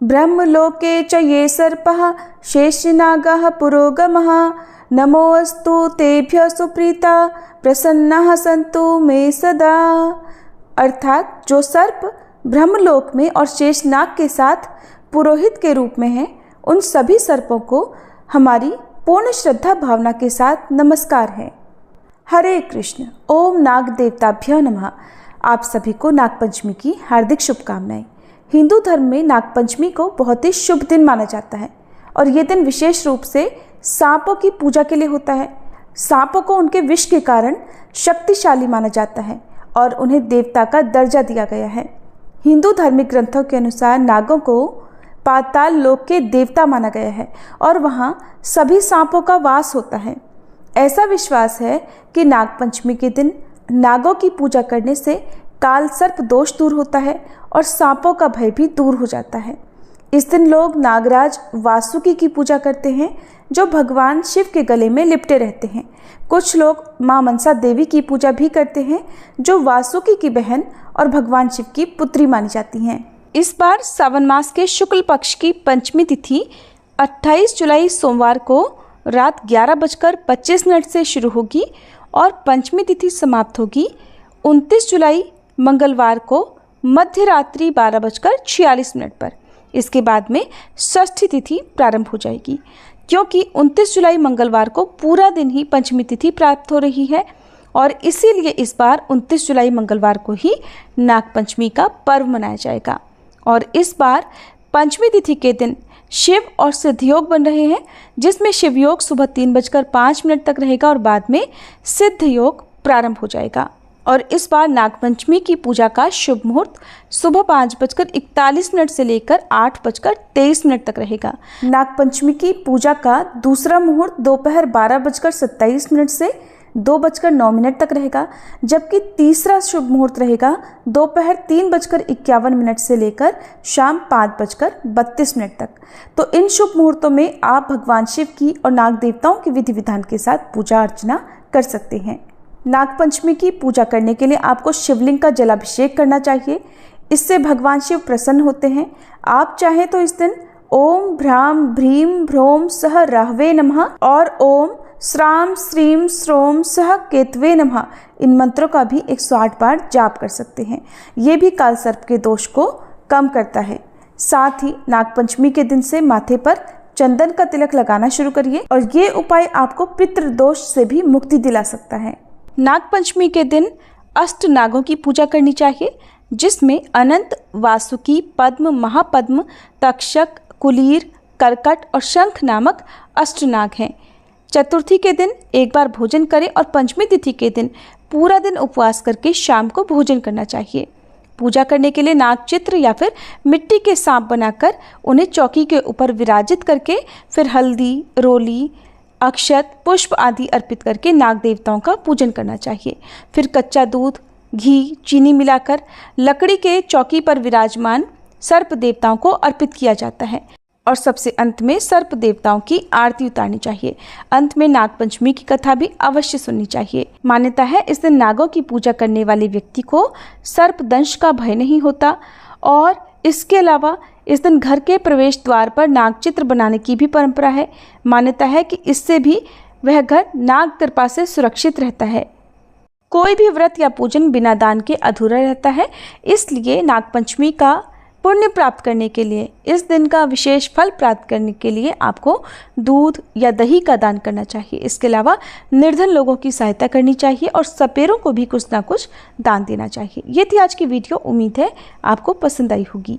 ब्रह्मलोके च ये सर्पः शेषनागः पुरोगमः नमोऽस्तु तेभ्यः सुप्रीता प्रसन्नाः सन्तु मे सदा। अर्थात जो सर्प ब्रह्मलोक में और शेषनाग के साथ पुरोहित के रूप में हैं, उन सभी सर्पों को हमारी पूर्ण श्रद्धा भावना के साथ नमस्कार है। हरे कृष्ण। ओम नाग देवताभ्यो नमः। आप सभी को नागपंचमी की हार्दिक शुभकामनाएं। हिंदू धर्म में नागपंचमी को बहुत ही शुभ दिन माना जाता है और ये दिन विशेष रूप से सांपों की पूजा के लिए होता है। सांपों को उनके विष के कारण शक्तिशाली माना जाता है और उन्हें देवता का दर्जा दिया गया है। हिंदू धार्मिक ग्रंथों के अनुसार नागों को पाताल लोक के देवता माना गया है और वहाँ सभी सांपों का वास होता है। ऐसा विश्वास है कि नागपंचमी के दिन नागों की पूजा करने से काल सर्प दोष दूर होता है और सांपों का भय भी दूर हो जाता है। इस दिन लोग नागराज वासुकी की पूजा करते हैं जो भगवान शिव के गले में लिपटे रहते हैं। कुछ लोग मां मनसा देवी की पूजा भी करते हैं जो वासुकी की बहन और भगवान शिव की पुत्री मानी जाती हैं। इस बार सावन मास के शुक्ल पक्ष की पंचमी तिथि 28 जुलाई सोमवार को रात 11:25 से शुरू होगी और पंचमी तिथि समाप्त होगी 29 जुलाई मंगलवार को मध्य रात्रि 12:46 पर। इसके बाद में षष्ठी तिथि प्रारंभ हो जाएगी। क्योंकि 29 जुलाई मंगलवार को पूरा दिन ही पंचमी तिथि प्राप्त हो रही है और इसीलिए इस बार 29 जुलाई मंगलवार को ही नागपंचमी का पर्व मनाया जाएगा। और इस बार पंचमी तिथि के दिन शिव और सिद्ध योग बन रहे हैं, जिसमें शिव योग सुबह 3:05 तक रहेगा और बाद में सिद्ध योग प्रारंभ हो जाएगा। और इस बार नागपंचमी की पूजा का शुभ मुहूर्त सुबह 5:41 से लेकर 8:23 तक रहेगा। नागपंचमी की पूजा का दूसरा मुहूर्त दोपहर 12:27 से 2:09 तक रहेगा, जबकि तीसरा शुभ मुहूर्त रहेगा दोपहर 3:51 से लेकर शाम 5:32 तक। तो इन शुभ मुहूर्तों में आप भगवान शिव की और नाग देवताओं के विधि विधान के साथ पूजा अर्चना कर सकते हैं। नागपंचमी की पूजा करने के लिए आपको शिवलिंग का जलाभिषेक करना चाहिए। इससे भगवान शिव प्रसन्न होते हैं। आप चाहें तो इस दिन ओम भ्राम भ्रीम भ्रोम सह राहवे नमः और ओम श्राम श्रीम श्रोम सह केतवे नमः इन मंत्रों का भी 108 बार जाप कर सकते हैं। ये भी काल सर्प के दोष को कम करता है। साथ ही नागपंचमी के दिन से माथे पर चंदन का तिलक लगाना शुरू करिए और ये उपाय आपको पितृ दोष से भी मुक्ति दिला सकता है। नागपंचमी के दिन अष्ट नागों की पूजा करनी चाहिए, जिसमें अनंत, वासुकी, पद्म, महापद्म, तक्षक, कुलीर, कर्कट और शंख नामक अष्ट नाग हैं। चतुर्थी के दिन एक बार भोजन करें और पंचमी तिथि के दिन पूरा दिन उपवास करके शाम को भोजन करना चाहिए। पूजा करने के लिए नाग चित्र या फिर मिट्टी के सांप बनाकर उन्हें चौकी के ऊपर विराजित करके फिर हल्दी, रोली, अक्षत, पुष्प आदि अर्पित करके नाग देवताओं का पूजन करना चाहिए। फिर कच्चा दूध, घी, चीनी मिलाकर लकड़ी के चौकी पर विराजमान सर्प देवताओं को अर्पित किया जाता है और सबसे अंत में सर्प देवताओं की आरती उतारनी चाहिए। अंत में नागपंचमी की कथा भी अवश्य सुननी चाहिए। मान्यता है इस दिन नागों की पूजा करने वाले व्यक्ति को सर्प दंश का भय नहीं होता और इसके अलावा इस दिन घर के प्रवेश द्वार पर नाग चित्र बनाने की भी परंपरा है। मान्यता है कि इससे भी वह घर नाग कृपा से सुरक्षित रहता है। कोई भी व्रत या पूजन बिना दान के अधूरा रहता है, इसलिए नागपंचमी का पुण्य प्राप्त करने के लिए, इस दिन का विशेष फल प्राप्त करने के लिए आपको दूध या दही का दान करना चाहिए। इसके अलावा निर्धन लोगों की सहायता करनी चाहिए और सपेरों को भी कुछ ना कुछ दान देना चाहिए। ये थी आज की वीडियो। उम्मीद है आपको पसंद आई होगी।